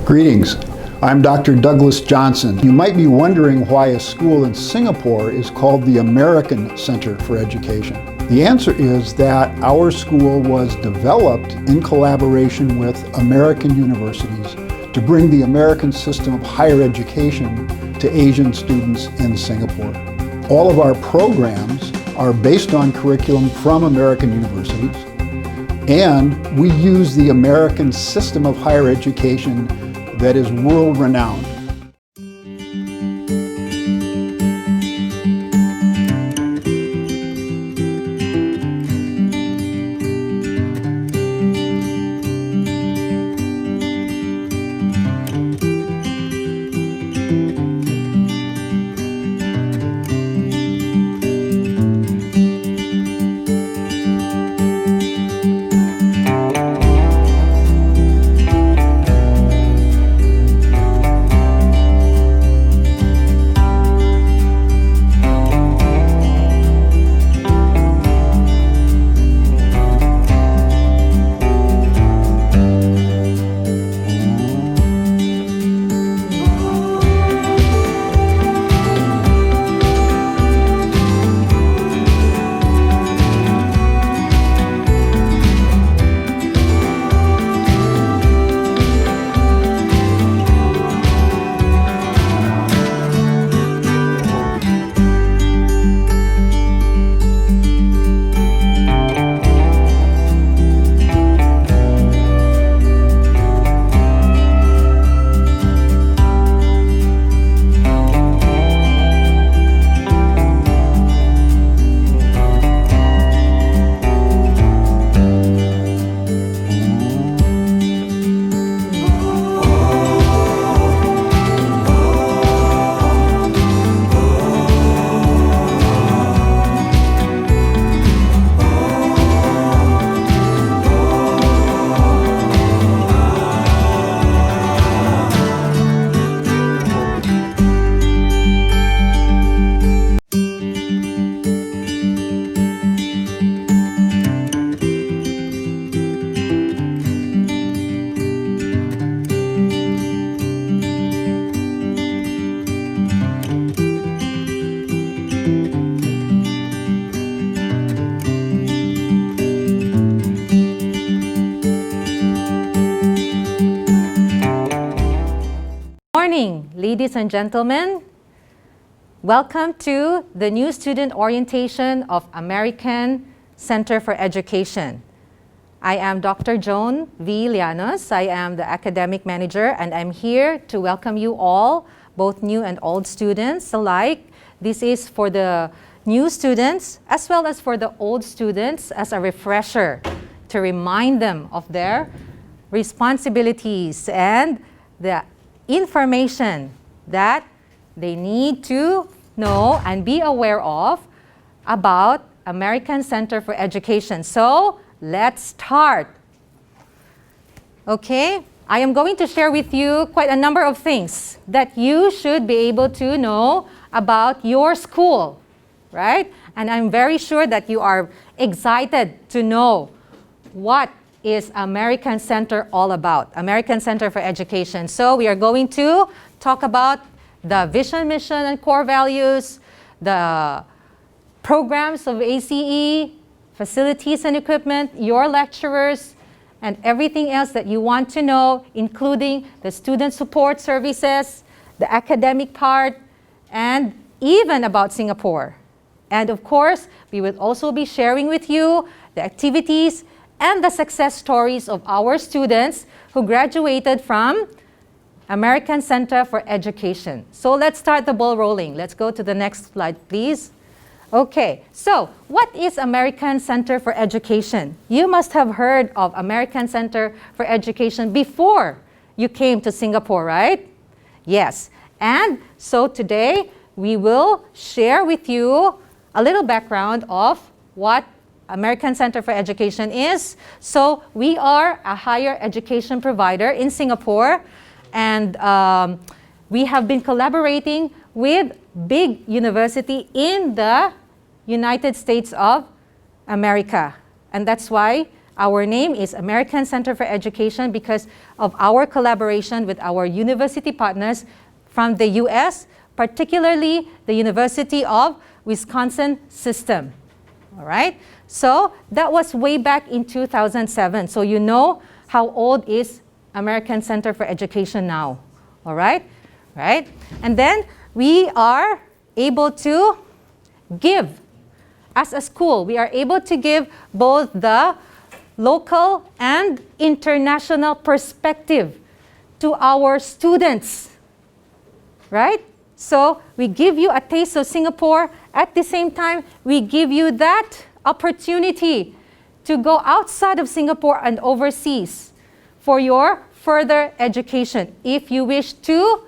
Greetings. I'm Dr. Douglas Johnson. You might be wondering why a school in Singapore is called the American Center for Education. The answer is that our school was developed in collaboration with American universities to bring the American system of higher education to Asian students in Singapore. All of our programs are based on curriculum from American universities, and we use the American system of higher education that is world-renowned. Ladies and gentlemen, welcome to the new student orientation of American Center for Education. I am Dr. Joan V. Llanos. I am the academic manager, and I'm here to welcome you all, both new and old students alike. This is for the new students as well as for the old students as a refresher to remind them of their responsibilities and the information that they need to know and be aware of about American Center for Education. So let's start. Okay, I am going to share with you quite a number of things that you should be able to know about your school, right? And I'm very sure that you are excited to know what is American Center all about, American Center for Education. So we are going to talk about the vision, mission, and core values, the programs of ACE, facilities and equipment, your lecturers, and everything else that you want to know, including the student support services, the academic part, and even about Singapore. And of course, we will also be sharing with you the activities and the success stories of our students who graduated from American Center for Education. So let's start the ball rolling. Let's go to the next slide, please. Okay, so what is American Center for Education? You must have heard of American Center for Education before you came to Singapore, right? Yes, and so today we will share with you a little background of what American Center for Education is. So we are a higher education provider in Singapore, and we have been collaborating with big university in the United States of America. And that's why Our name is American Center for Education because of our collaboration with our university partners from the US, particularly the University of Wisconsin System. All right? So that was way back in 2007. So you know how old is American Center for Education now. All right? Right? And then we are able to give, as a school, we are able to give both the local and international perspective to our students. Right? So we give you a taste of Singapore. At the same time, we give you that opportunity to go outside of Singapore and overseas for your further education if you wish to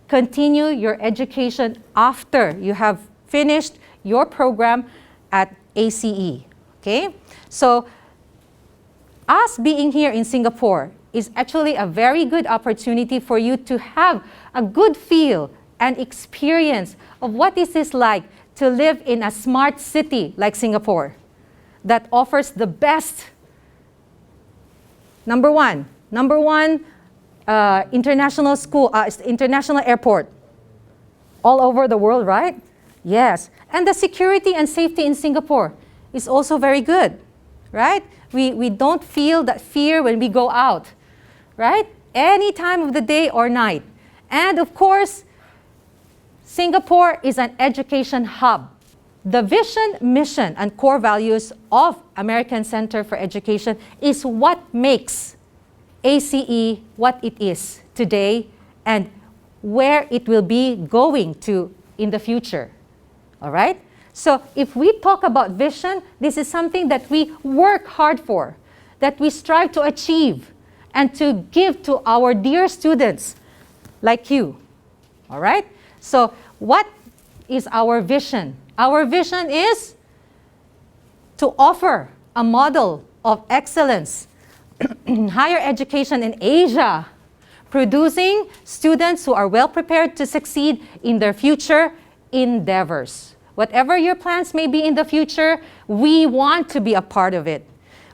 continue your education after you have finished your program at ACE. Okay? So us being here in Singapore is actually a very good opportunity for you to have a good feel and experience of what is this like to live in a smart city like Singapore that offers the best, number one, international school, international airport all over the world, right? Yes. And the security and safety in Singapore is also very good, right? We don't feel that fear when we go out, right? Any time of the day or night. And of course, Singapore is an education hub. The vision, mission, and core values of American Center for Education is what makes ACE what it is today and where it will be going to in the future. All right? So if we talk about vision, this is something that we work hard for, that we strive to achieve and to give to our dear students like you. All right? So what is our vision? Our vision is to offer a model of excellence in higher education in Asia, producing students who are well prepared to succeed in their future endeavors. Whatever your plans may be in the future, we want to be a part of it.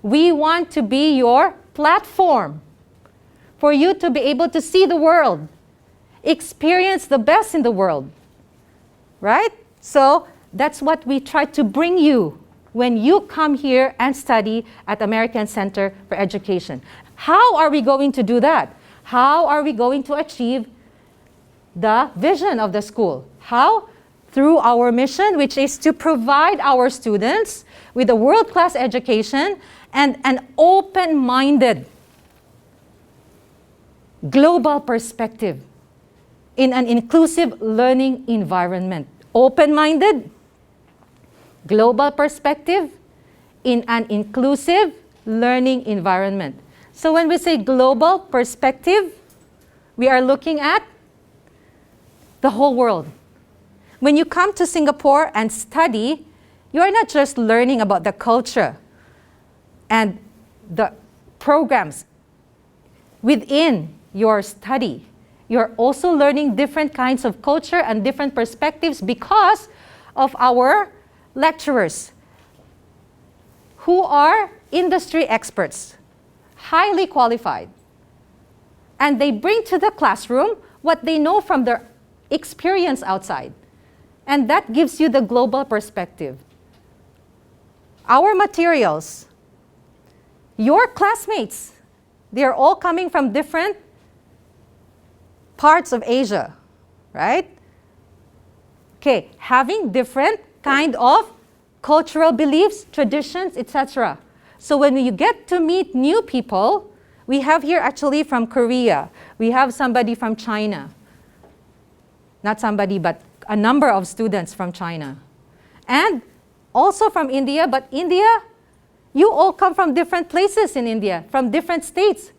We want to be your platform for you to be able to see the world, experience the best in the world, right? So that's what we try to bring you when you come here and study at American Center for Education. How are we going to do that? How are we going to achieve the vision of the school? How? Through our mission, which is to provide our students with a world-class education and an open-minded global perspective in an inclusive learning environment. Open-minded, global perspective in an inclusive learning environment. So when we say global perspective, we are looking at the whole world. When you come to Singapore and study, you are not just learning about the culture and the programs within your study. You're also learning different kinds of culture and different perspectives because of our lecturers who are industry experts, highly qualified. And they bring to the classroom what they know from their experience outside. And that gives you the global perspective. Our materials, your classmates, they're all coming from different parts of Asia, right? Okay, having different kind of cultural beliefs, traditions, etc. So when you get to meet new people, we have here actually from Korea, we have somebody from China. Not somebody, but a number of students from China. And also from India, but India, you all come from different places in India, from different states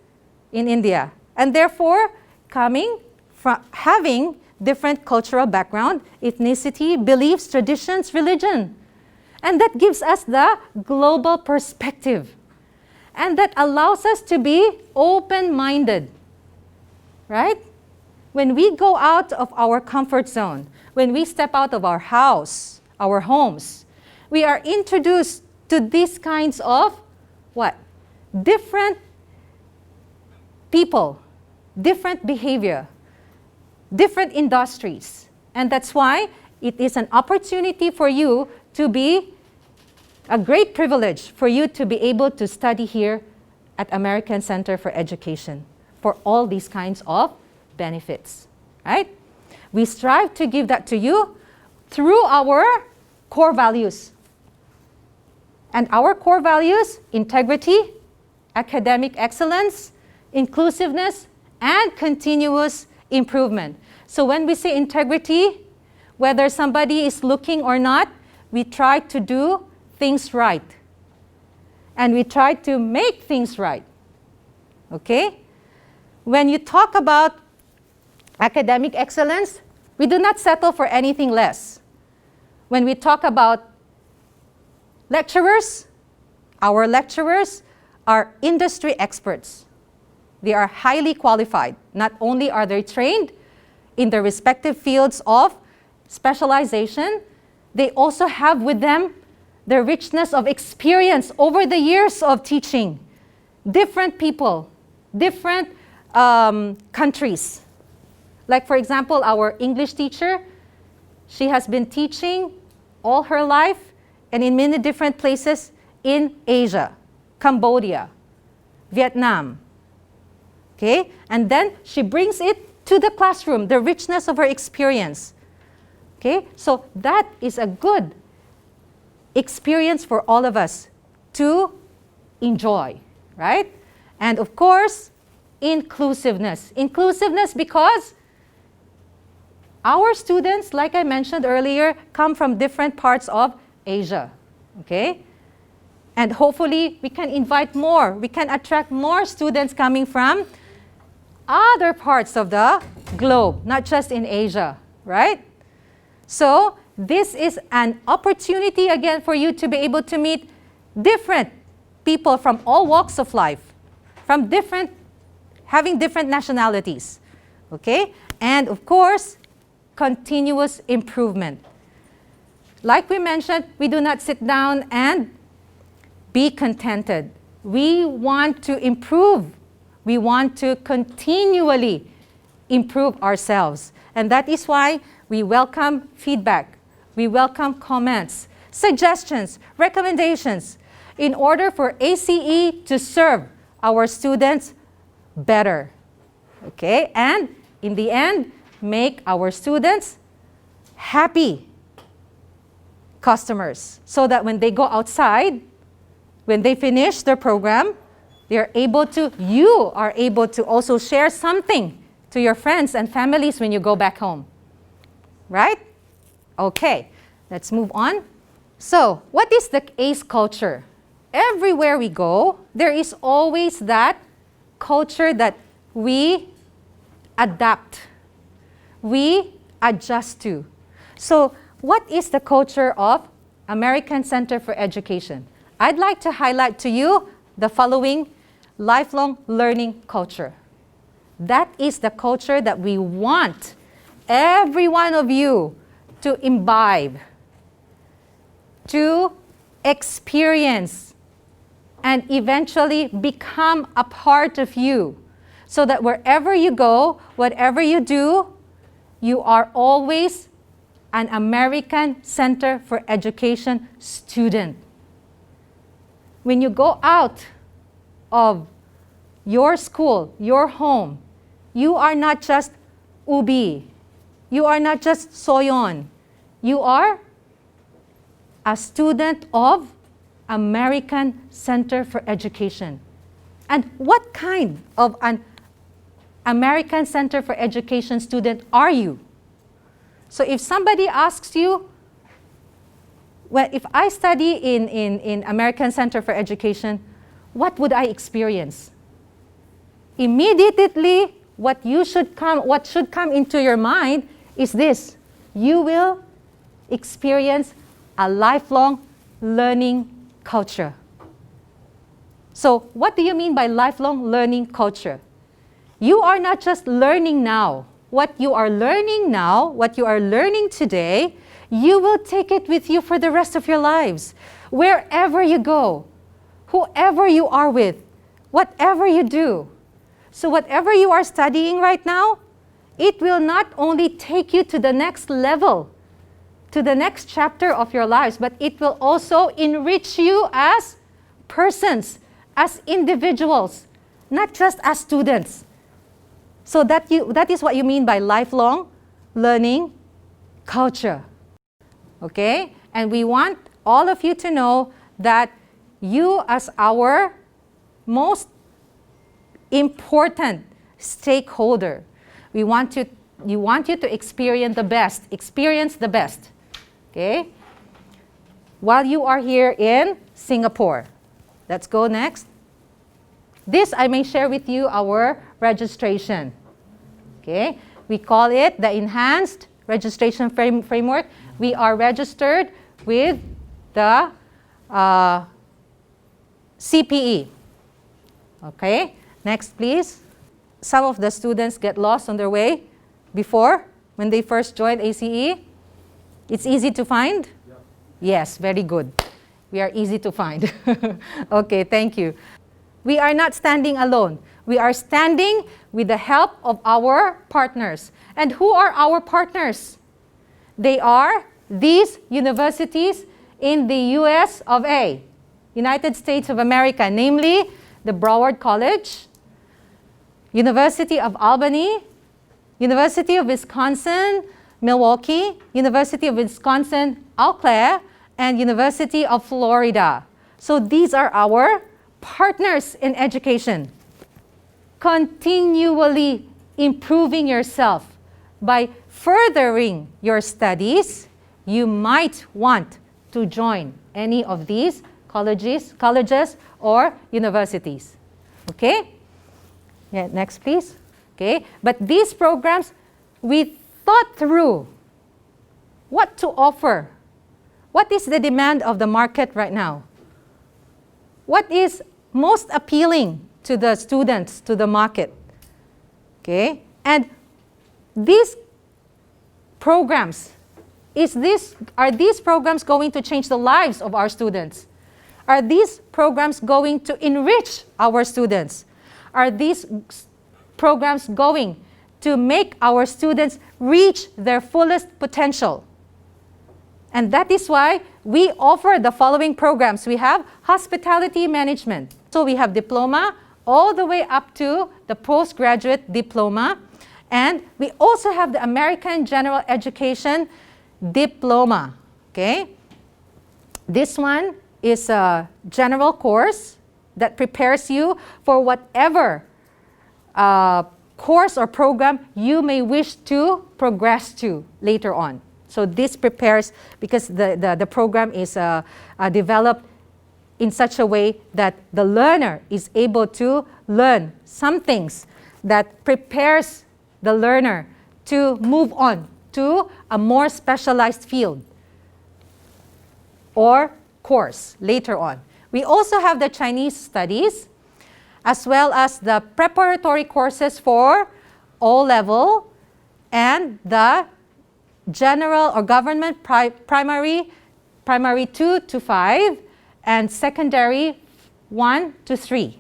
in India. And therefore, coming from having different cultural background, ethnicity, beliefs, traditions, religion. And that gives us the global perspective. And that allows us to be open-minded, right? When we go out of our comfort zone, when we step out of our house, our homes, we are introduced to these kinds of what? different people, different behavior, different industries. And that's why it is an opportunity for you to be a great privilege for you to be able to study here at American Center for Education for all these kinds of benefits, right? We strive to give that to you through our core values. And our core values: integrity, academic excellence, inclusiveness, and continuous improvement. So when we say integrity, whether somebody is looking or not, we try to do things right. And we try to make things right. Okay? When you talk about academic excellence, we do not settle for anything less. When we talk about lecturers, our lecturers are industry experts. They are highly qualified. Not only are they trained in their respective fields of specialization, they also have with them the richness of experience over the years of teaching. Different people, different countries. Like, for example, our English teacher, she has been teaching all her life and in many different places in Asia, Cambodia, Vietnam. Okay? And then she brings it to the classroom, the richness of her experience. Okay? So that is a good experience for all of us to enjoy, right? And of course, inclusiveness. Inclusiveness because our students, like I mentioned earlier, come from different parts of Asia, okay? And hopefully we can invite more, we can attract more students coming from other parts of the globe, not just in Asia, right? So this is an opportunity again for you to be able to meet different people from all walks of life, from having different nationalities, okay? And of course, continuous improvement. Like we mentioned, we do not sit down and be contented. We want to improve. We want to continually improve ourselves. And that is why we welcome feedback. We welcome comments, suggestions, recommendations in order for ACE to serve our students better. Okay? And in the end, make our students happy customers so that when they go outside, when they finish their program, you are able to also share something to your friends and families when you go back home. Right? Okay, let's move on. So, what is the ACE culture? Everywhere we go, there is always that culture that we adapt, we adjust to. So, what is the culture of American Center for Education? I'd like to highlight to you the following lifelong learning culture. That is the culture that we want every one of you to imbibe, to experience, and eventually become a part of you, so that wherever you go, whatever you do, you are always an American Center for Education student. When you go out of your school, your home, you are not just Ubi. You are not just Soyon. You are a student of American Center for Education. And what kind of an American Center for Education student are you? So if somebody asks you, well, if I study in American Center for Education, what would I experience? Immediately, what should come into your mind is this: you will experience a lifelong learning culture. So, what do you mean by lifelong learning culture? You are not just learning now. What you are learning now, what you are learning today, you will take it with you for the rest of your lives. Wherever you go, whoever you are with, whatever you do. So whatever you are studying right now, it will not only take you to the next level, to the next chapter of your lives, but it will also enrich you as persons, as individuals, not just as students. So that is what you mean by lifelong learning culture. Okay? And we want all of you to know that you, as our most important stakeholder, you want you to experience the best. Okay? While you are here in Singapore. Let's go next. This I may share with you our registration. Okay? We call it the Enhanced Registration Framework. We are registered with the CPE. Okay? Next, please. Some of the students get lost on their way before, when they first joined ACE. It's easy to find? Yeah. Yes, very good. We are easy to find. Okay, thank you. We are not standing alone. We are standing with the help of our partners. And who are our partners? They are these universities in the US of A, United States of America, namely the Broward College, University of Albany, University of Wisconsin, Milwaukee, University of Wisconsin, Eau Claire, and University of Florida. So these are our partners in education. Continually improving yourself by furthering your studies, you might want to join any of these colleges or universities. Okay? Yeah, next please. Okay? But these programs, we thought through what to offer. What is the demand of the market right now? What is most appealing to the students, to the market? Okay? And these programs, are these programs going to change the lives of our students? Are these programs going to enrich our students? Are these programs going to make our students reach their fullest potential? And that is why we offer the following programs. We have hospitality management. So we have diploma all the way up to the postgraduate diploma. And we also have the American General Education diploma. Okay? This one is a general course that prepares you for whatever course or program you may wish to progress to later on. So this prepares, because the program is developed in such a way that the learner is able to learn some things that prepares the learner to move on to a more specialized field or course later on. We also have the Chinese studies, as well as the preparatory courses for O-level and the general or government primary 2 to 5 and secondary 1 to 3.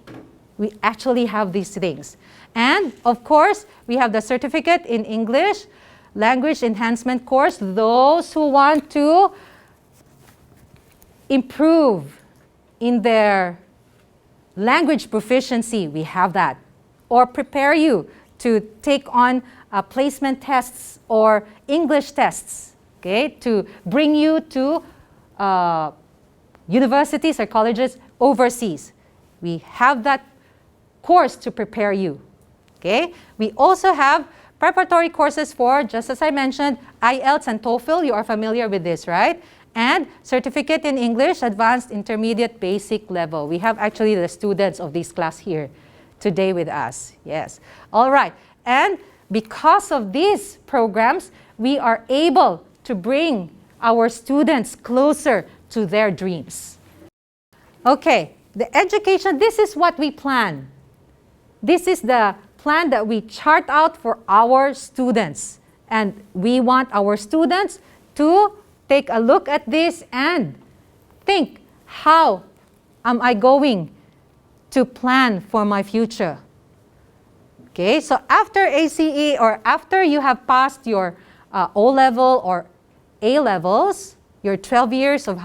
We actually have these things. And of course, we have the certificate in English language enhancement course. Those who want to improve in their language proficiency, we have that. Or prepare you to take on placement tests or English tests, okay, to bring you to universities or colleges overseas. We have that course to prepare you. Okay? We also have preparatory courses for, just as I mentioned, IELTS and TOEFL. You are familiar with this, right? And certificate in English, advanced, intermediate, basic level. We have actually the students of this class here today with us. Yes. All right. And because of these programs, we are able to bring our students closer to their dreams. Okay. The education, this is what we plan. This is the plan that we chart out for our students. And we want our students to take a look at this and think, how am I going to plan for my future. Okay, so after ACE or after you have passed your O-level or A-levels, your 12 years of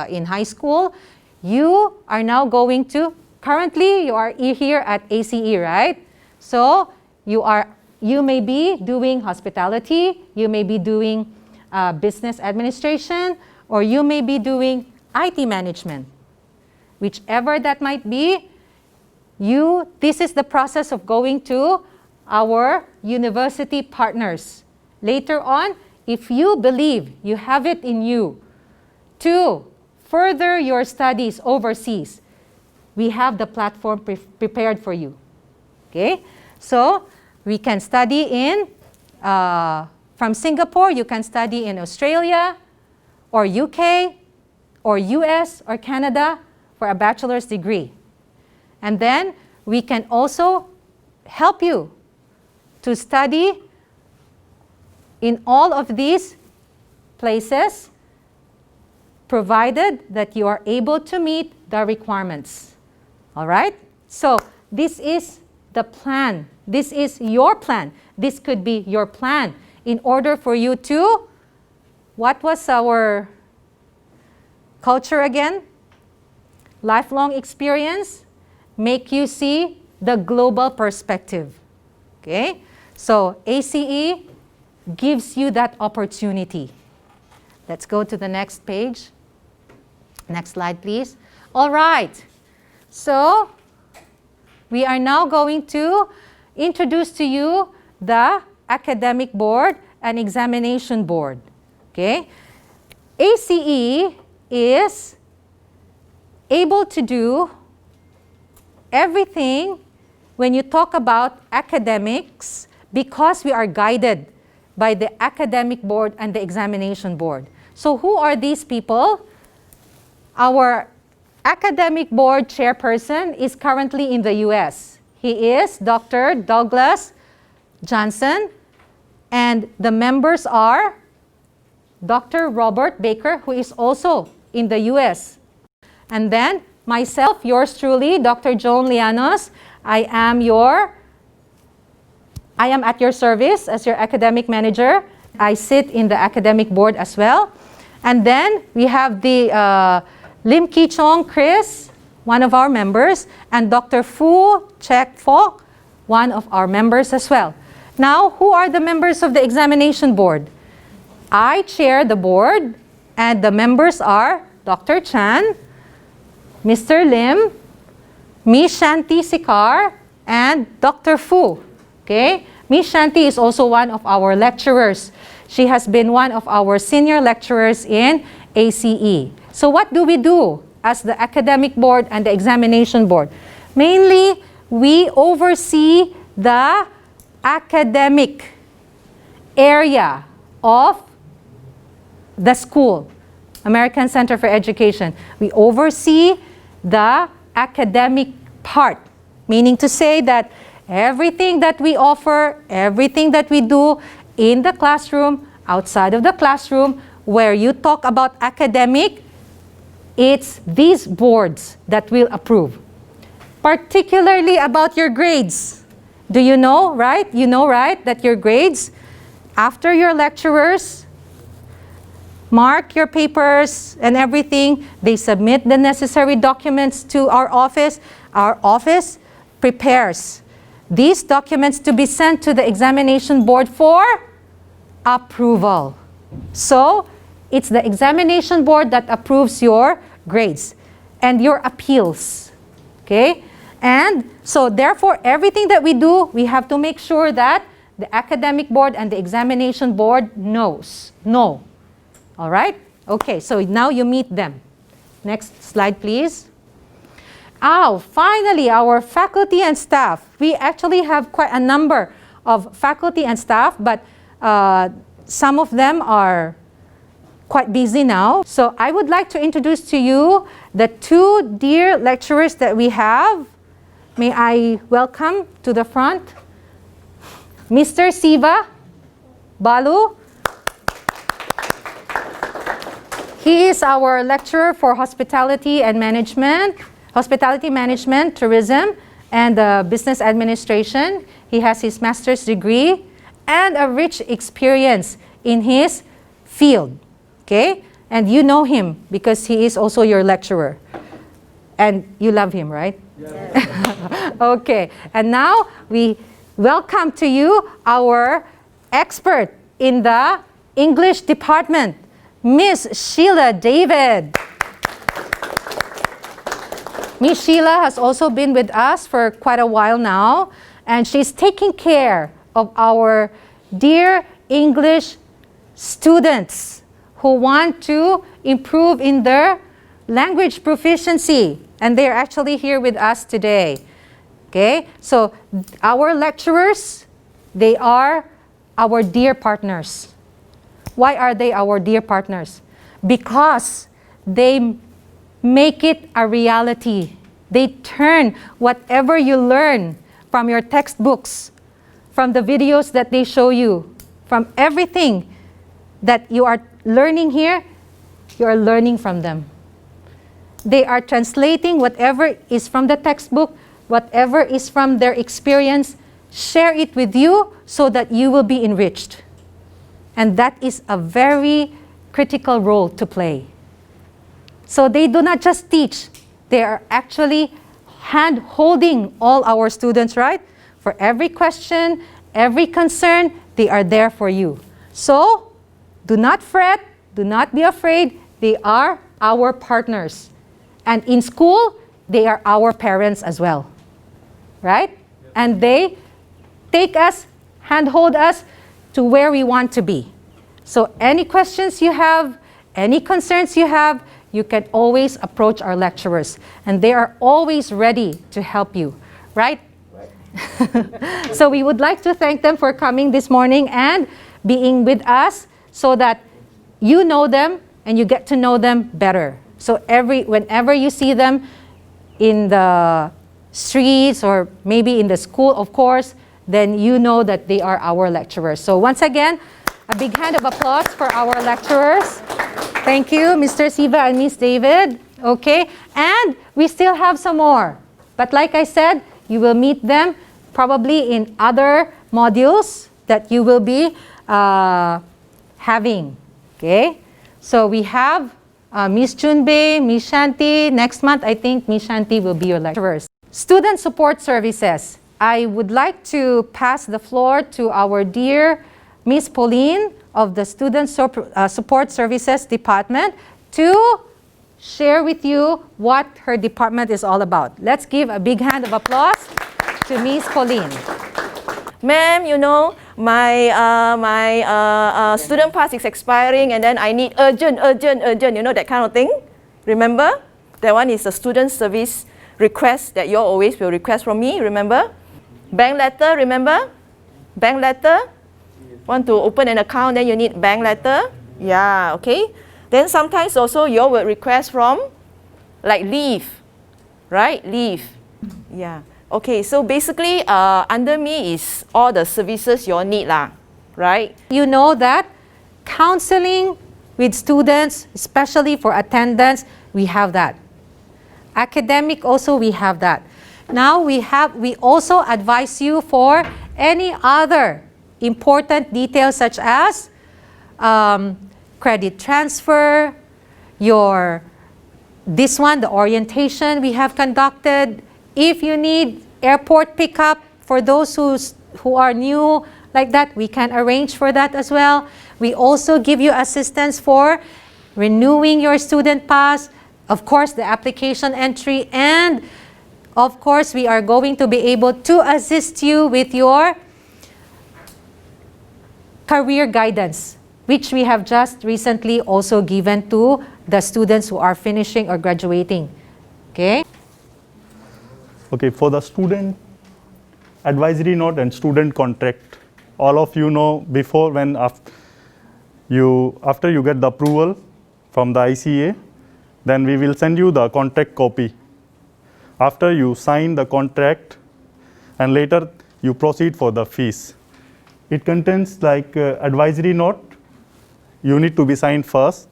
in high school, you are now going to, currently you are here at ACE, right? So you may be doing hospitality, you may be doing business administration, or you may be doing IT management. Whichever that might be, this is the process of going to our university partners. Later on, if you believe you have it in you to further your studies overseas, we have the platform prepared for you. Okay? So we can study from Singapore, you can study in Australia, or UK, or US, or Canada for a bachelor's degree. And then we can also help you to study in all of these places, provided that you are able to meet the requirements. All right? So this is the plan. This is your plan. This could be your plan in order for you to, what was our culture again? Lifelong experience, make you see the global perspective. Okay? So ACE gives you that opportunity. Let's go to the next page. Next slide, please. All right. So we are now going to introduce to you the Academic Board and Examination Board. Okay? ACE is able to do everything when you talk about academics because we are guided by the Academic Board and the Examination Board. So who are these people? Our Academic Board chairperson is currently in the US. He is Dr. Douglas Johnson, and the members are Dr. Robert Baker, who is also in the US. And then myself, yours truly, Dr. Joan Llanos. I am at your service as your academic manager. I sit in the academic board as well. And then we have the Lim Ki Chong Chris, one of our members, and Dr. Fu Chek Fok, one of our members as well. Now, who are the members of the examination board? I chair the board, and the members are Dr. Chan, Mr. Lim, Miss Shanti Sikar, and Dr. Fu. Okay? Miss Shanti is also one of our lecturers. She has been one of our senior lecturers in ACE. So what do we do as the academic board and the examination board? Mainly, we oversee the academic area of the school, American Center for Education. We oversee the academic part, meaning to say that everything that we offer, everything that we do in the classroom, outside of the classroom, where you talk about academic, it's these boards that will approve. Particularly about your grades. Do you know, right? You know, right, that your grades, after your lecturers mark your papers and everything, they submit the necessary documents to our office. Our office prepares these documents to be sent to the examination board for approval. So, it's the examination board that approves your grades and your appeals. Okay? And so, therefore, everything that we do, we have to make sure that the academic board and the examination board knows. Know. All right? Okay, so now you meet them. Next slide, please. Finally, our faculty and staff. We actually have quite a number of faculty and staff, but some of them are quite busy now. So I would like to introduce to you the two dear lecturers that we have. May I welcome to the front Mr. Siva Balu. He is our lecturer for hospitality and management. hospitality management, tourism, and business administration. He has his master's degree and a rich experience in his field. Okay? And you know him because he is also your lecturer. And you love him, right? Yes. Okay. And now we welcome to you our expert in the English department, Miss Sheila David. Miss Sheila has also been with us for quite a while now, and she's taking care of our dear English students who want to improve in their language proficiency, and they're actually here with us today. Okay, so our lecturers, they are our dear partners. Why are they our dear partners? Because they make it a reality. They turn whatever you learn from your textbooks, from the videos that they show you, from everything that you are learning here, you are learning from them. They are translating whatever is from the textbook, whatever is from their experience, share it with you so that you will be enriched. And that is a very critical role to play. So they do not just teach, they are actually hand-holding all our students, right? For every question, every concern, they are there for you. So do not fret, do not be afraid, they are our partners. And in school, they are our parents as well, right? And they take us, hand-hold us to where we want to be. So any questions you have, any concerns you have, you can always approach our lecturers. And they are always ready to help you, right? Right. So we would like to thank them for coming this morning and being with us so that you know them and you get to know them better. So whenever you see them in the streets or maybe in the school, of course, then you know that they are our lecturers. So once again, a big hand of applause for our lecturers. Thank you, Mr. Siva and Miss David. Okay, and we still have some more. But like I said, you will meet them probably in other modules that you will be having. Okay, so we have Miss Junbei, Miss Shanti. Next month, I think Miss Shanti will be your lecturers. Student support services. I would like to pass the floor to our dear Miss Pauline of the Student Support Services Department to share with you what her department is all about. Let's give a big hand of applause to Miss Pauline. Ma'am, you know, my student pass is expiring and then I need urgent, you know, that kind of thing. Remember? That one is a student service request that you always will request from me, remember? Bank letter, remember? Bank letter? Want to open an account, then you need bank letter? Yeah, okay. Then sometimes also you will request from like leave, right? Leave. Yeah. Okay, so basically under me is all the services you all need lah, right? You know that counseling with students, especially for attendance, we have that. Academic also, we have that. Now we also advise you for any other important details such as credit transfer, this one, the orientation we have conducted. If you need airport pickup for those who are new like that, we can arrange for that as well. We also give you assistance for renewing your student pass, of course, the application entry, and of course, we are going to be able to assist you with your career guidance, which we have just recently also given to the students who are finishing or graduating. Okay? Okay, for the student advisory note and student contract, all of you know before after you get the approval from the ICA, then we will send you the contract copy. After you sign the contract and later you proceed for the fees. It contains like advisory note, you need to be signed first.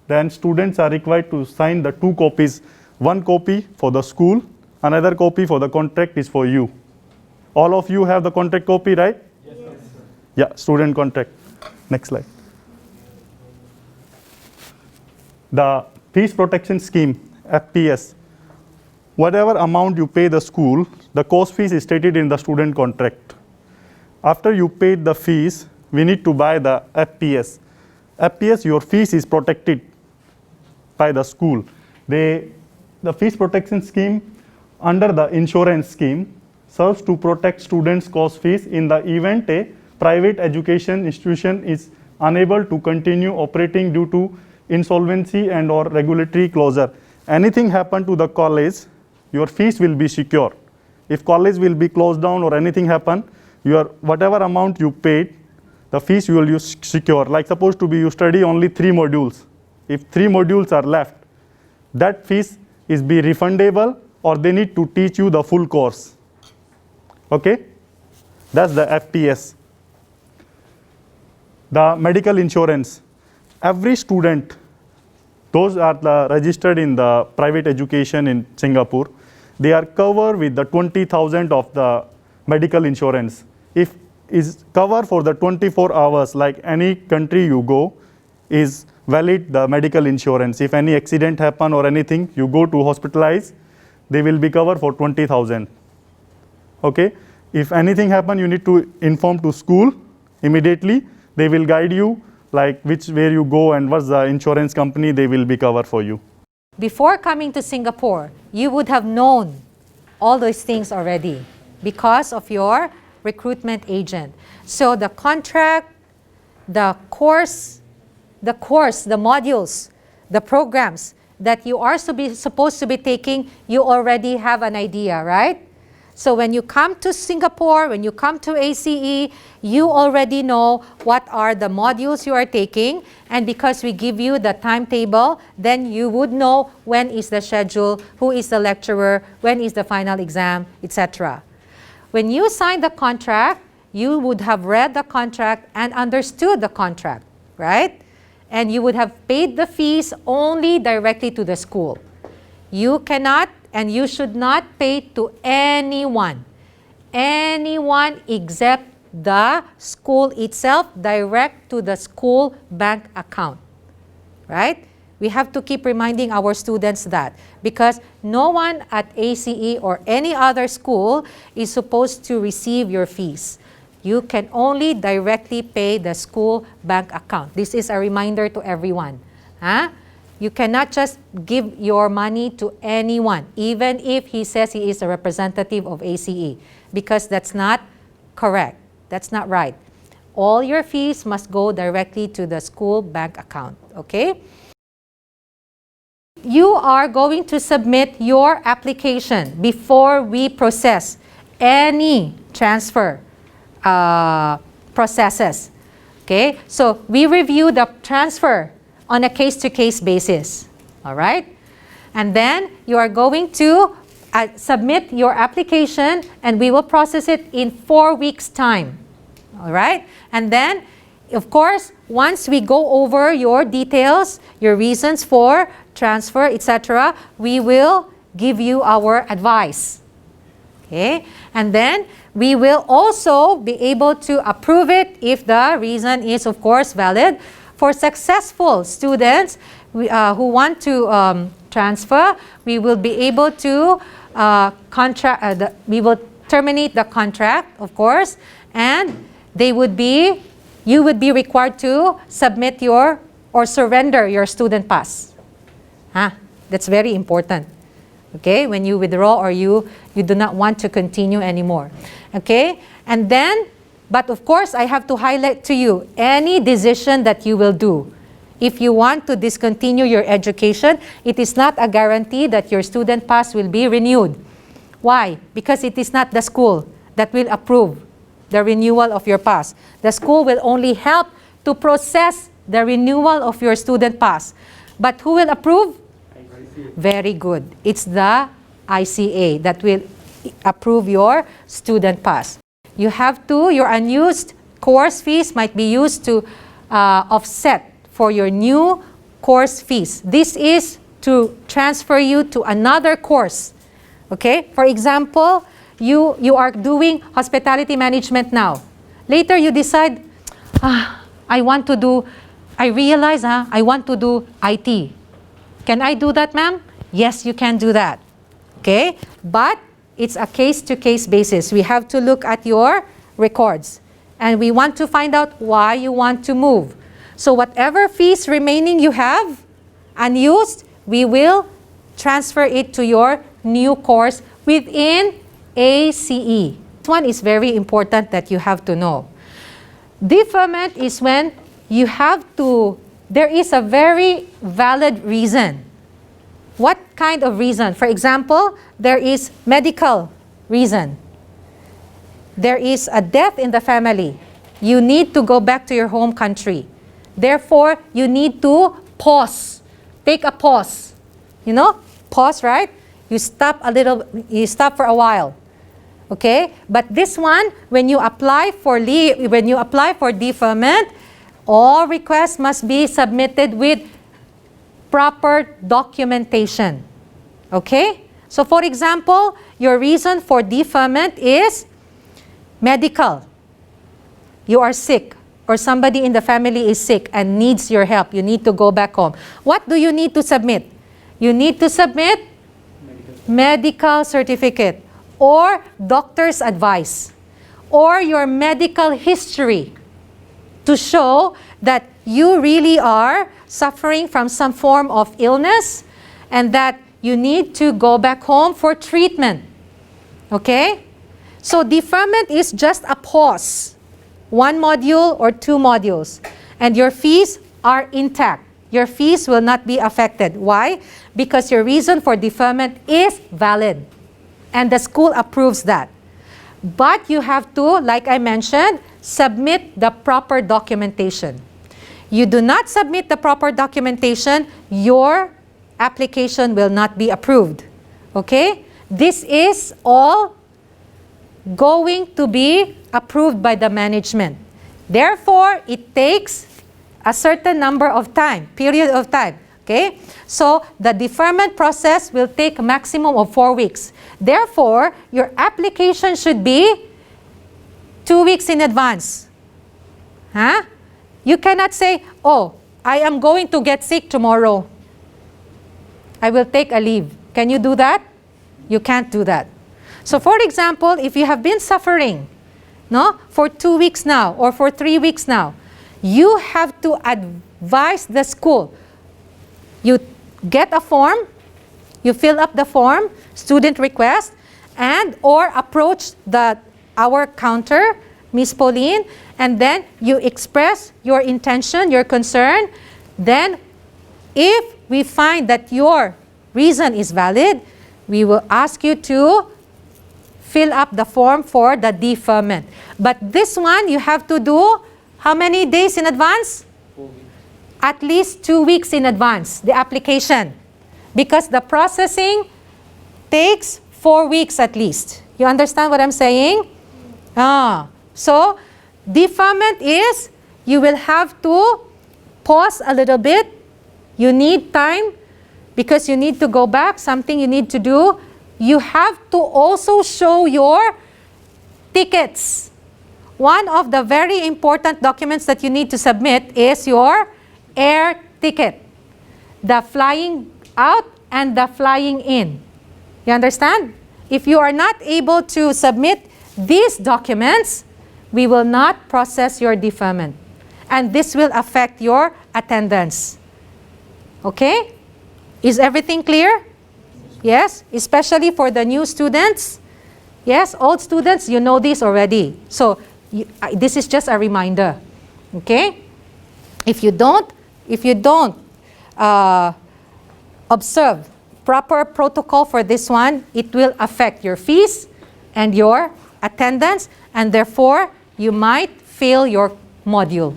Then students are required to sign the 2 copies. one copy for the school, another copy for the contract is for you. All of you have the contract copy, right? Yes, sir. Yeah, student contract. Next slide. The Fees Protection Scheme, FPS. Whatever amount you pay the school, the course fees is stated in the student contract. After you paid the fees, we need to buy the FPS. FPS, your fees is protected by the school. The Fees Protection Scheme under the insurance scheme serves to protect students' course fees in the event a private education institution is unable to continue operating due to insolvency and or regulatory closure. Anything happen to the college, your fees will be secure. If college will be closed down or anything happen, your whatever amount you paid, the fees you will use secure. Like supposed to be you study only 3 modules. If 3 modules are left, that fees is be refundable or they need to teach you the full course. Okay? That's the FPS. The medical insurance. Every student, those are the registered in the private education in Singapore, they are covered with the 20,000 of the medical insurance. If is cover for the 24 hours, like any country you go, is valid the medical insurance. If any accident happen or anything, you go to hospitalize, they will be covered for 20,000. Okay? If anything happen, you need to inform to school immediately. They will guide you, like which where you go and what's the insurance company, they will be covered for you. Before coming to Singapore, you would have known all those things already because of your recruitment agent. So the contract, the course, the modules, the programs that you are supposed to be taking, you already have an idea, right? So when you come to Singapore, when you come to ACE, you already know what are the modules you are taking, and because we give you the timetable, then you would know when is the schedule, who is the lecturer, when is the final exam, etc. When you sign the contract, you would have read the contract and understood the contract, right? And you would have paid the fees only directly to the school. You cannot and you should not pay to anyone except the school itself, direct to the school bank account, right? We have to keep reminding our students that, because no one at ACE or any other school is supposed to receive your fees. You can only directly pay the school bank account. This is a reminder to everyone. Huh? You cannot just give your money to anyone, even if he says he is a representative of ACE, because that's not correct. That's not right. All your fees must go directly to the school bank account, okay? You are going to submit your application before we process any transfer processes, okay? So we review the transfer on a case-to-case basis, all right? And then you are going to submit your application and we will process it in 4 weeks' time, all right? And then, of course, once we go over your details, your reasons for transfer, etc., we will give you our advice, okay? And then we will also be able to approve it if the reason is, of course, valid. For successful students who want to transfer, we will be able to we will terminate the contract, of course, and you would be required to submit or surrender your student pass. That's very important. Okay, when you withdraw or you do not want to continue anymore. Okay, and then, but of course, I have to highlight to you, any decision that you will do, if you want to discontinue your education, it is not a guarantee that your student pass will be renewed. Why? Because it is not the school that will approve the renewal of your pass. The school will only help to process the renewal of your student pass. But who will approve? Very good. It's the ICA that will approve your student pass. You have to, your unused course fees might be used to offset for your new course fees. This is to transfer you to another course. Okay? For example, you are doing hospitality management now. Later you decide, I want to do IT. Can I do that, ma'am? Yes, you can do that. Okay? But it's a case-to-case basis. We have to look at your records. And we want to find out why you want to move. So whatever fees remaining you have, unused, we will transfer it to your new course within ACE. This one is very important that you have to know. Deferment is when you have to, there is a very valid reason. What kind of reason? For example, there is medical reason. There is a death in the family. You need to go back to your home country. Therefore, you need to pause. Take a pause. You know, pause, right? You stop for a while. Okay? But this one, when you apply for leave, when you apply for deferment, all requests must be submitted with proper documentation. Okay? So for example, your reason for deferment is medical. You are sick, or somebody in the family is sick and needs your help. You need to go back home. What do you need to submit? You need to submit medical certificate or doctor's advice or your medical history to show that you really are suffering from some form of illness and that you need to go back home for treatment. Okay? So deferment is just a pause. 1 module or 2 modules. And your fees are intact. Your fees will not be affected. Why? Because your reason for deferment is valid. And the school approves that. But you have to, like I mentioned, submit the proper documentation. You do not submit the proper documentation, your application will not be approved. Okay? This is all going to be approved by the management. Therefore, it takes a certain number of time, period of time. Okay? So, the deferment process will take a maximum of 4 weeks. Therefore, your application should be 2 weeks in advance. Huh? You cannot say, oh, I am going to get sick tomorrow. I will take a leave. Can you do that? You can't do that. So for example, if you have been suffering for 2 weeks now or for 3 weeks now, you have to advise the school. You get a form, you fill up the form, student request, and or approach our counter, Miss Pauline, and then you express your intention, your concern. Then if we find that your reason is valid, we will ask you to fill up the form for the deferment. But this one, you have to do how many days in advance? 4 weeks. At least 2 weeks in advance, the application. Because the processing takes 4 weeks at least. You understand what I'm saying? So, deferment is, you will have to pause a little bit. You need time because you need to go back, something you need to do. You have to also show your tickets. One of the very important documents that you need to submit is your air ticket. The flying out and the flying in. You understand? If you are not able to submit these documents, we will not process your deferment. And this will affect your attendance. Okay? Is everything clear? Yes? Especially for the new students? Yes? Old students, you know this already. So, this is just a reminder. Okay? If you don't observe proper protocol for this one, it will affect your fees and your attendance, and therefore, you might fail your module.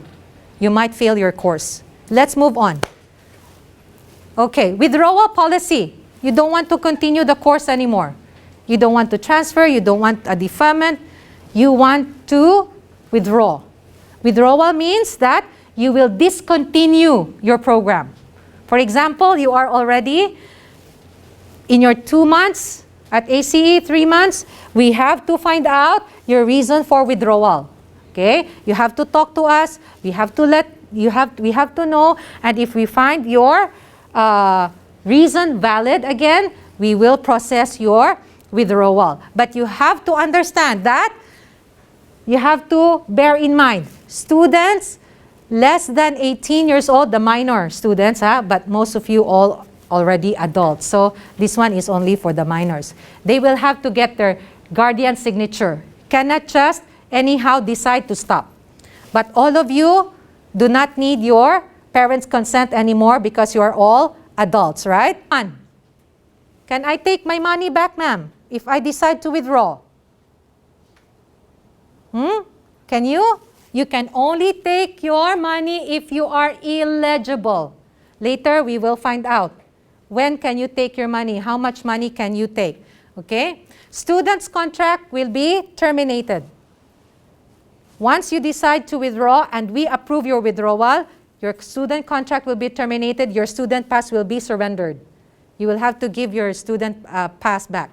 You might fail your course. Let's move on. Okay, withdrawal policy. You don't want to continue the course anymore. You don't want to transfer, you don't want a deferment. You want to withdraw. Withdrawal means that you will discontinue your program. For example, you are already in your 2 months at ACE, 3 months, we have to find out your reason for withdrawal. Okay? You have to talk to us. We have to know, and if we find your reason valid again, we will process your withdrawal. But you have to understand that you have to bear in mind, students less than 18 years old, the minor students, but most of you all already adults. So this one is only for the minors. They will have to get their guardian signature. Cannot just anyhow decide to stop. But all of you do not need your parents' consent anymore because you are all adults, right? Can I take my money back, ma'am, if I decide to withdraw? Can you? You can only take your money if you are eligible. Later, we will find out. When can you take your money? How much money can you take? Okay? Student's contract will be terminated. Once you decide to withdraw and we approve your withdrawal, your student contract will be terminated, your student pass will be surrendered. You will have to give your student pass back.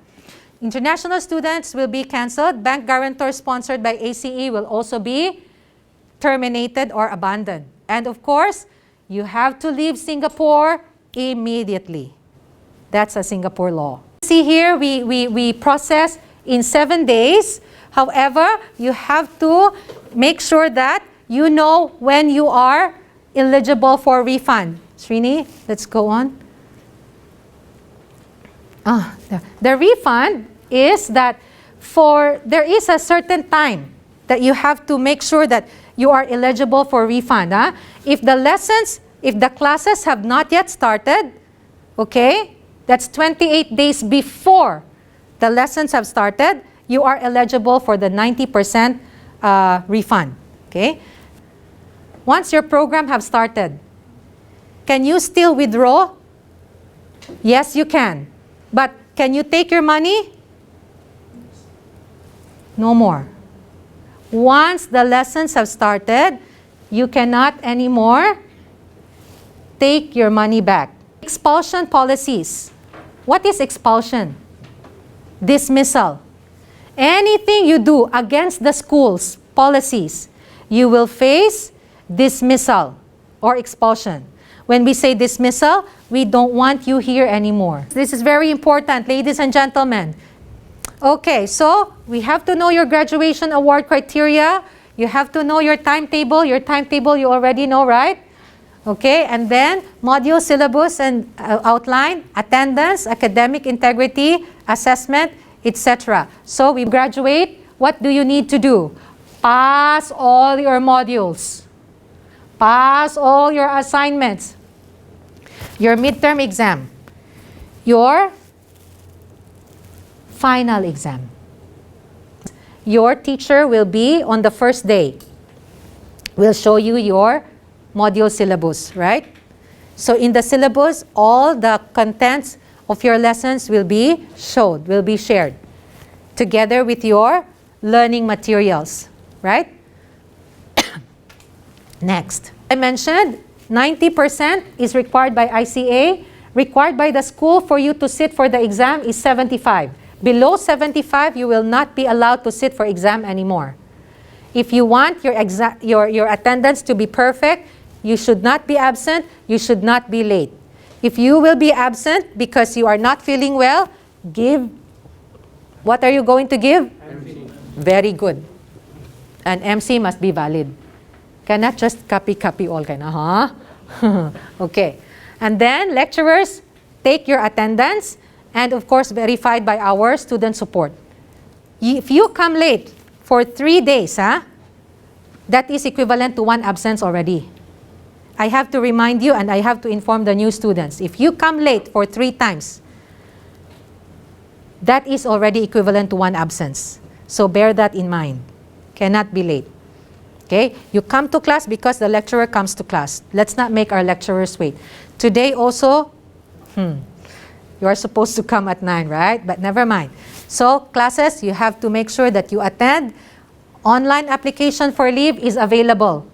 International students will be canceled. Bank guarantor sponsored by ACE will also be terminated or abandoned. And of course, you have to leave Singapore immediately. That's a Singapore law. See here, we process in 7 days. However, you have to make sure that you know when you are eligible for refund. Srini, let's go on. The refund is that there is a certain time that you have to make sure that you are eligible for refund. If the classes have not yet started, okay, that's 28 days before the lessons have started, you are eligible for the 90% refund. Okay? Once your program have started, can you still withdraw? Yes, you can. But can you take your money? No more. Once the lessons have started, you cannot anymore take your money back. Expulsion policies. What is expulsion? Dismissal. Anything you do against the school's policies, you will face dismissal or expulsion. When we say dismissal, we don't want you here anymore. This is very important, ladies and gentlemen. Okay, so we have to know your graduation award criteria. You have to know your timetable. Your timetable you already know, right? Okay, and then module syllabus and outline, attendance, academic integrity, assessment, etc. So we graduate, what do you need to do? Pass all your modules. Pass all your assignments. Your midterm exam. Your final exam. Your teacher will be on the first day. Will show you your module syllabus, right? So in the syllabus, all the contents of your lessons will be showed, will be shared together with your learning materials, right? Next, I mentioned 90% is required by ICA. Required by the school for you to sit for the exam is 75. Below 75, you will not be allowed to sit for exam anymore. If you want your attendance to be perfect, you should not be absent, you should not be late. If you will be absent because you are not feeling well, give. What are you going to give? MC. Very good. And MC must be valid. Cannot just copy all kind of, huh? Okay. And then lecturers take your attendance and of course verified by our student support. If you come late for 3 days, that is equivalent to 1 absence already. I have to remind you and I have to inform the new students. If you come late for 3 times, that is already equivalent to 1 absence. So bear that in mind. Cannot be late. Okay? You come to class because the lecturer comes to class. Let's not make our lecturers wait. Today also, you are supposed to come at 9, right? But never mind. So classes, you have to make sure that you attend. Online application for leave is available.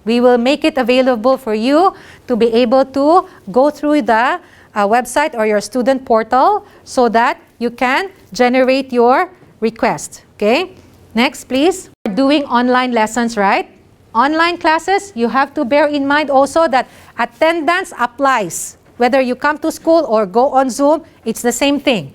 We will make it available for you to be able to go through the website or your student portal so that you can generate your request. Okay? Next, please. We're doing online lessons, right? Online classes, you have to bear in mind also that attendance applies. Whether you come to school or go on Zoom, it's the same thing.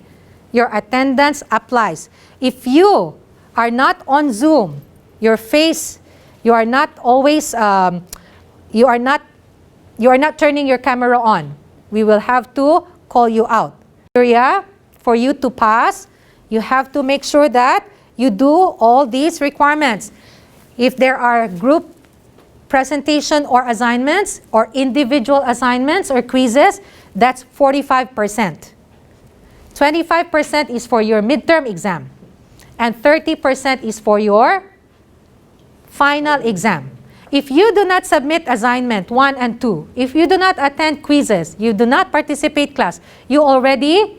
Your attendance applies. If you are not on Zoom, your face, you are not always, you are not turning your camera on. We will have to call you out. For you to pass, you have to make sure that you do all these requirements. If there are group presentation or assignments or individual assignments or quizzes, that's 45%. 25% is for your midterm exam and 30% is for your final exam. If you do not submit assignment 1 and 2, if you do not attend quizzes, you do not participate class, you already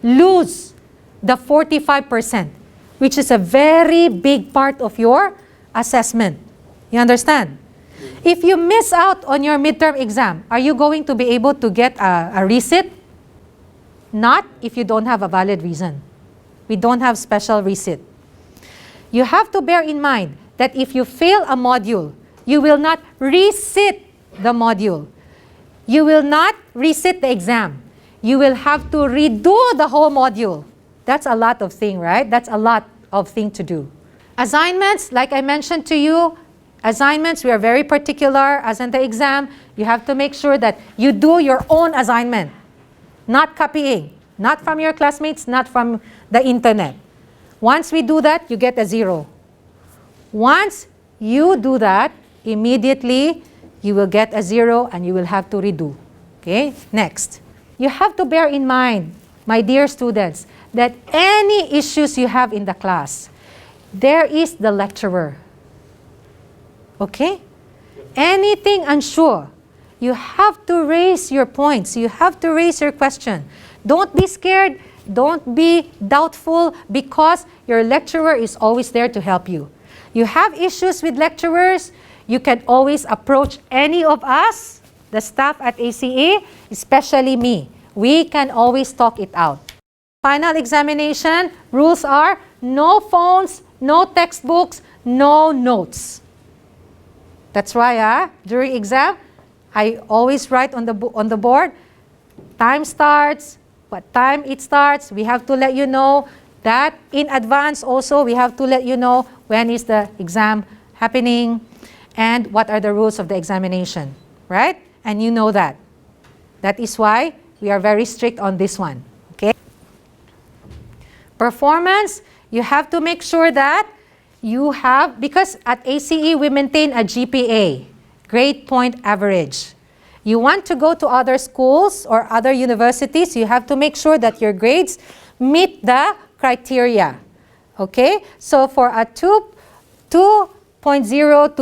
lose the 45%, which is a very big part of your assessment. You understand? If you miss out on your midterm exam, are you going to be able to get a receipt? Not if you don't have a valid reason. We don't have special receipt. You have to bear in mind that if you fail a module, you will not resit the module. You will not resit the exam. You will have to redo the whole module. That's a lot of thing, right? That's a lot of thing to do. Assignments, like I mentioned to you, assignments, we are very particular as in the exam. You have to make sure that you do your own assignment, not copying, not from your classmates, not from the internet. Once we do that, you get a 0. Once you do that, immediately you will get a 0 and you will have to redo. Okay, next. You have to bear in mind, my dear students, that any issues you have in the class, there is the lecturer. Okay? Anything unsure, you have to raise your points. You have to raise your question. Don't be scared. Don't be doubtful because your lecturer is always there to help you. You have issues with lecturers, you can always approach any of us, the staff at ACE, especially me. We can always talk it out. Final examination, rules are no phones, no textbooks, no notes. That's why during exam, I always write on the board, time starts, what time it starts. We have to let you know that in advance also. We have to let you know when is the exam happening and what are the rules of the examination, right? And you know that. That is why we are very strict on this one, okay? Performance, you have to make sure that you have, because at ACE we maintain a GPA, grade point average. You want to go to other schools or other universities, you have to make sure that your grades meet the criteria. Okay? So for a 2.0 to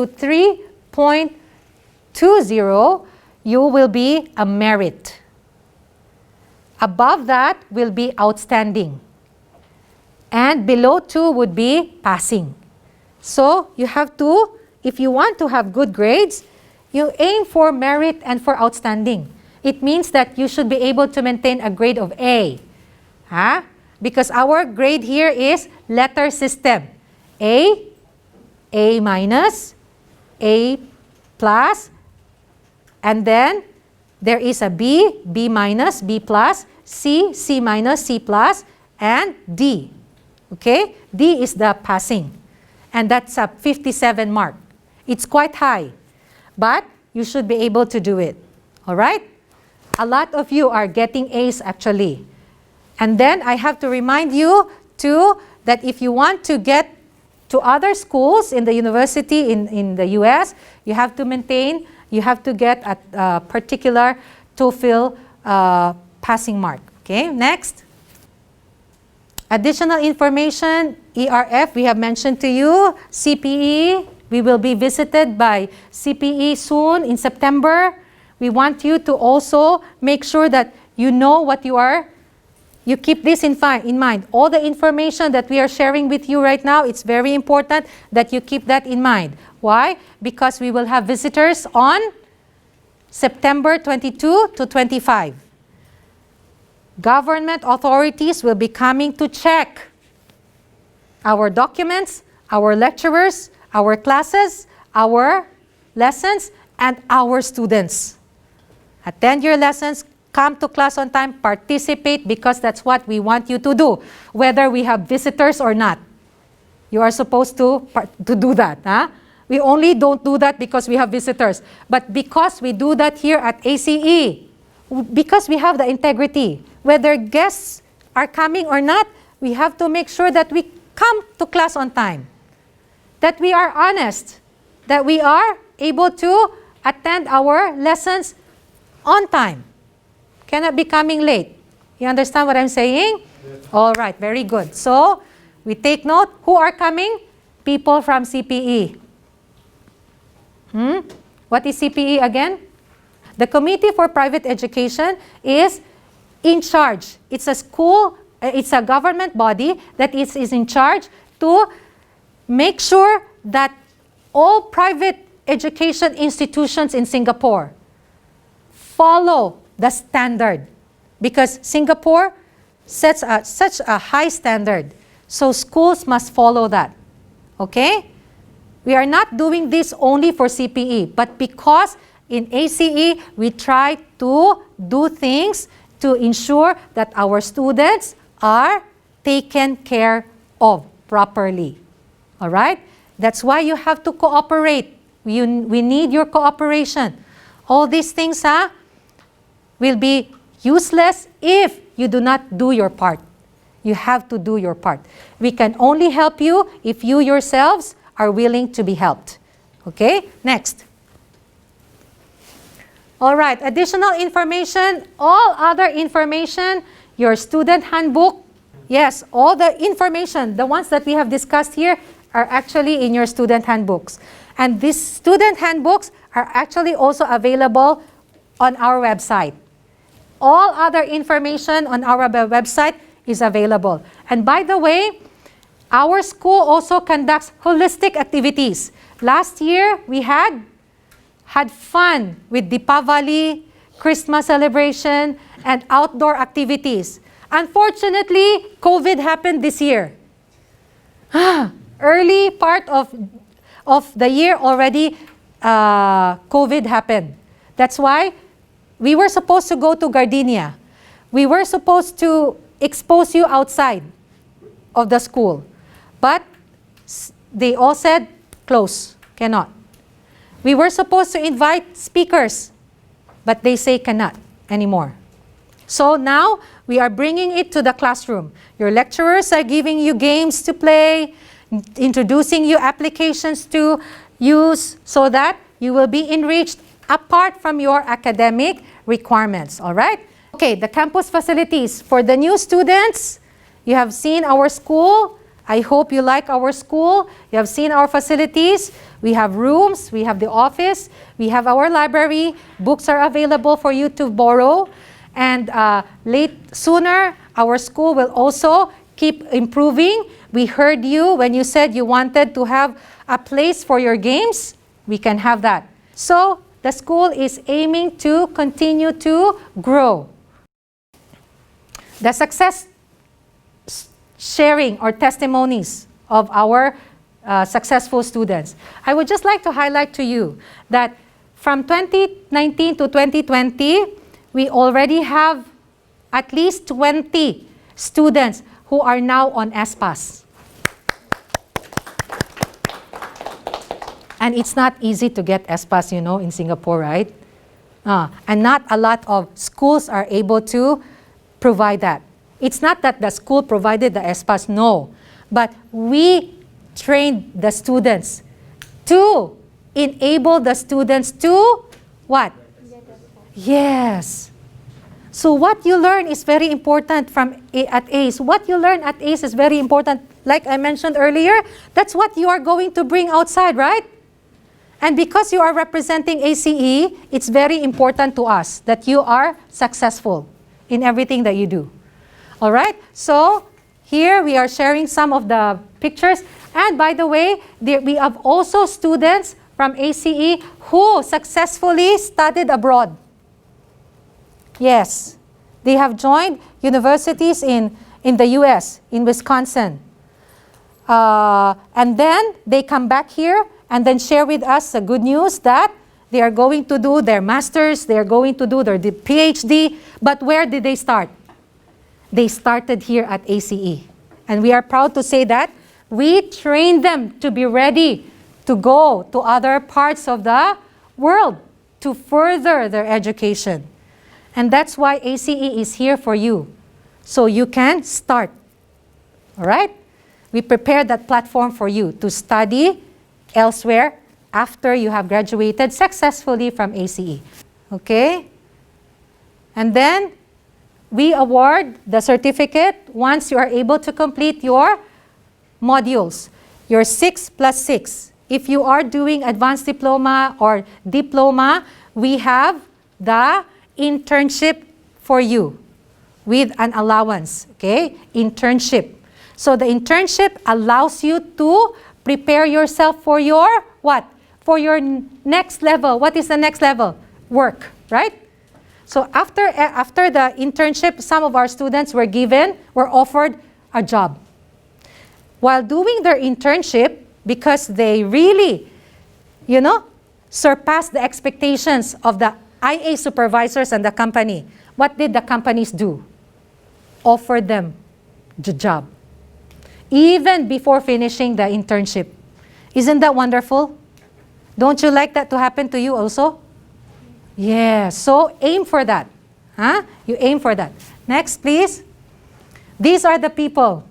3.20, you will be a merit. Above that will be outstanding. And below 2 would be passing. So you have to, if you want to have good grades, you aim for merit and for outstanding. It means that you should be able to maintain a grade of A. Because our grade here is letter system. A, A minus, A plus, and then there is a B, B minus, B plus, C, C minus, C plus, and D. Okay? D is the passing. And that's a 57 mark. It's quite high. But you should be able to do it. All right? A lot of you are getting A's actually. And then I have to remind you too that if you want to get to other schools in the university in the US, you have to maintain, you have to get a particular TOEFL passing mark. Okay, next. Additional information, ERF, we have mentioned to you. CPE, we will be visited by CPE soon in September. We want you to also make sure that you know what you are you keep this in mind. All the information that we are sharing with you right now, it's very important that you keep that in mind. Why? Because we will have visitors on September 22 to 25. Government authorities will be coming to check our documents, our lecturers, our classes, our lessons, and our students. Attend your lessons, come to class on time, participate, because that's what we want you to do, whether we have visitors or not. You are supposed to do that. Huh? We only don't do that because we have visitors. But because we do that here at ACE, because we have the integrity, whether guests are coming or not, we have to make sure that we come to class on time, that we are honest, that we are able to attend our lessons on time. Cannot be coming late. You understand what I'm saying? Yes. All right, very good. So, we take note. Who are coming? People from CPE. What is CPE again? The Committee for Private Education is in charge. It's a school, it's a government body that is in charge to make sure that all private education institutions in Singapore follow the standard, because Singapore sets such a high standard. So schools must follow that. Okay? We are not doing this only for CPE, but because in ACE, we try to do things to ensure that our students are taken care of properly. All right? That's why you have to cooperate. We need your cooperation. All these things will be useless if you do not do your part. You have to do your part. We can only help you if you yourselves are willing to be helped. Okay? Next. All right, additional information, all other information, your student handbook. Yes, all the information, the ones that we have discussed here, are actually in your student handbooks. And these student handbooks are actually also available on our website. All other information on our website is available. And by the way, our school also conducts holistic activities. Last year, we had fun with Deepavali, Christmas celebration, and outdoor activities. Unfortunately, COVID happened this year. Early part of the year already, COVID happened. That's why we were supposed to go to Gardenia. We were supposed to expose you outside of the school. But they all said, close, cannot. We were supposed to invite speakers, but they say cannot anymore. So now we are bringing it to the classroom. Your lecturers are giving you games to play, introducing you applications to use so that you will be enriched apart from your academic requirements, all right? Okay, the campus facilities. For the new students, you have seen our school. I hope you like our school. You have seen our facilities. We have rooms, we have the office, we have our library. Books are available for you to borrow. And sooner, our school will also keep improving. We heard you when you said you wanted to have a place for your games. We can have that. So the school is aiming to continue to grow. The success sharing or testimonies of our successful students. I would just like to highlight to you that from 2019 to 2020, we already have at least 20 students who are now on ESPAS. And it's not easy to get ESPAS, you know, in Singapore, right? And not a lot of schools are able to provide that. It's not that the school provided the ESPAS, no. But we trained the students to enable the students to what? Yes. So what you learn is very important at ACE. What you learn at ACE is very important. Like I mentioned earlier, that's what you are going to bring outside, right? And because you are representing ACE, it's very important to us that you are successful in everything that you do. All right? So here we are sharing some of the pictures. And by the way, we have also students from ACE who successfully studied abroad. Yes, they have joined universities in the US, in Wisconsin. And then they come back here and then share with us the good news that they are going to do their master's, they are going to do their PhD. But where did they start? They started here at ACE. And we are proud to say that we trained them to be ready to go to other parts of the world to further their education. And that's why ACE is here for you, so you can start. All right? We prepared that platform for you to study elsewhere after you have graduated successfully from ACE. Okay? And then we award the certificate once you are able to complete your modules, your 6+6. If you are doing advanced diploma or diploma, we have the internship for you with an allowance, okay? Internship. So the internship allows you to prepare yourself for your what? For your next level. What is the next level? Work, right? So after the internship, some of our students were offered a job. While doing their internship, because they really, surpassed the expectations of the IA supervisors and the company, what did the companies do? Offer them the job, even before finishing the internship. Isn't that wonderful? Don't you like that to happen to you also? Yeah, so aim for that. Huh? You aim for that. Next, please. These are the people.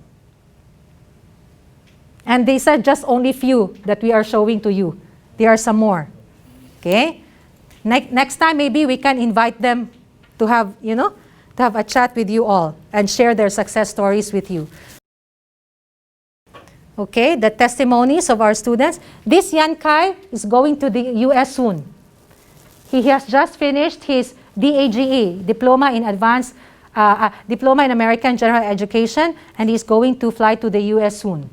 And these are just only few that we are showing to you. There are some more. Okay? Next time, maybe we can invite them to have, to have a chat with you all and share their success stories with you. Okay, the testimonies of our students. This Yan Kai is going to the US soon. He has just finished his DAGE, Diploma in Advanced, Diploma in American General Education, and he's going to fly to the US soon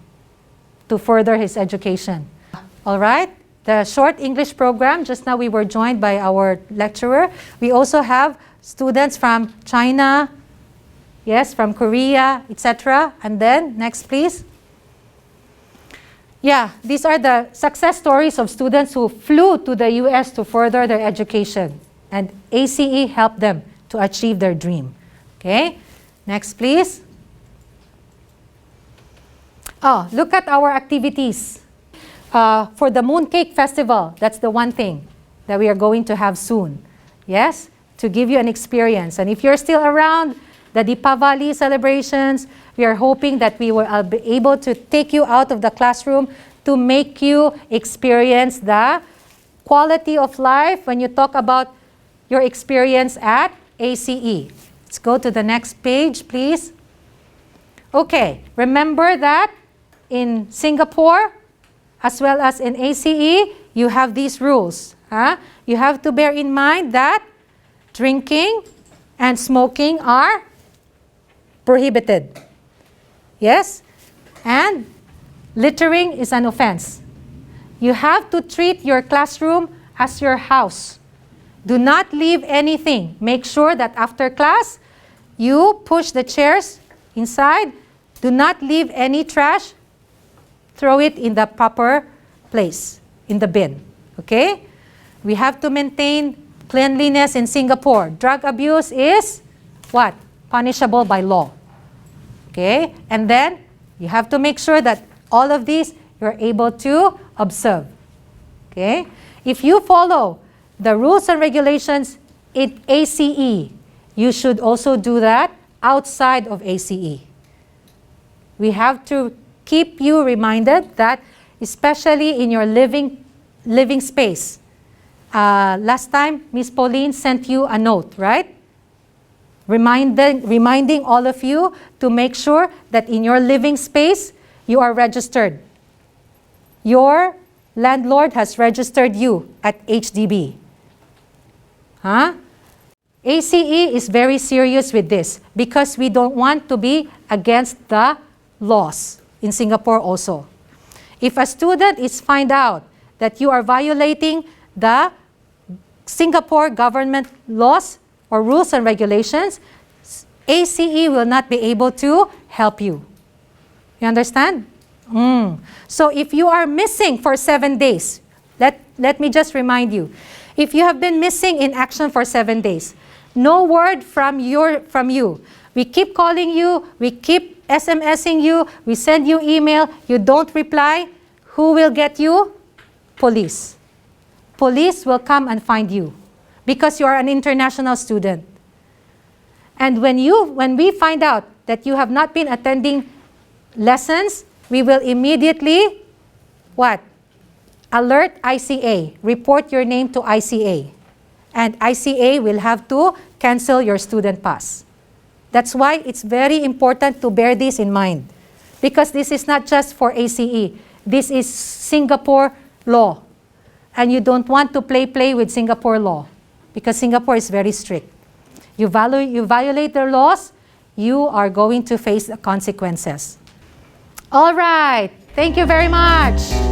to further his education. All right, the short English program, just now we were joined by our lecturer. We also have students from China, yes, from Korea, etc. And then, next please. Yeah, these are the success stories of students who flew to the US to further their education. And ACE helped them to achieve their dream. Okay, next please. Oh, look at our activities. For the Mooncake Festival, that's the one thing that we are going to have soon. Yes, to give you an experience. And if you're still around, the Deepavali celebrations, we are hoping that we will be able to take you out of the classroom to make you experience the quality of life when you talk about your experience at ACE. Let's go to the next page, please. Okay, remember that in Singapore, as well as in ACE, you have these rules. You have to bear in mind that drinking and smoking are prohibited. Yes? And littering is an offense. You have to treat your classroom as your house. Do not leave anything. Make sure that after class, you push the chairs inside. Do not leave any trash. Throw it in the proper place, in the bin. Okay? We have to maintain cleanliness in Singapore. Drug abuse is what? Punishable by law. Okay? And then you have to make sure that all of these you're able to observe. Okay? If you follow the rules and regulations in ACE, you should also do that outside of ACE. We have to keep you reminded that, especially in your living space. Last time, Miss Pauline sent you a note, right? Reminding all of you to make sure that in your living space, you are registered. Your landlord has registered you at HDB. Huh? ACE is very serious with this because we don't want to be against the laws in Singapore also. If a student is find out that you are violating the Singapore government laws or rules and regulations, ACE will not be able to help you. You understand? So if you are missing for 7 days, let me just remind you, if you have been missing in action for 7 days, no word from you. We keep calling you, we keep SMSing you, we send you email, you don't reply, who will get you? Police. Police will come and find you because you are an international student. And when we find out that you have not been attending lessons, we will immediately, what? Alert ICA. Report your name to ICA. And ICA will have to cancel your student pass. That's why it's very important to bear this in mind. Because this is not just for ACE. This is Singapore law. And you don't want to play with Singapore law. Because Singapore is very strict. You violate their laws, you are going to face the consequences. All right. Thank you very much.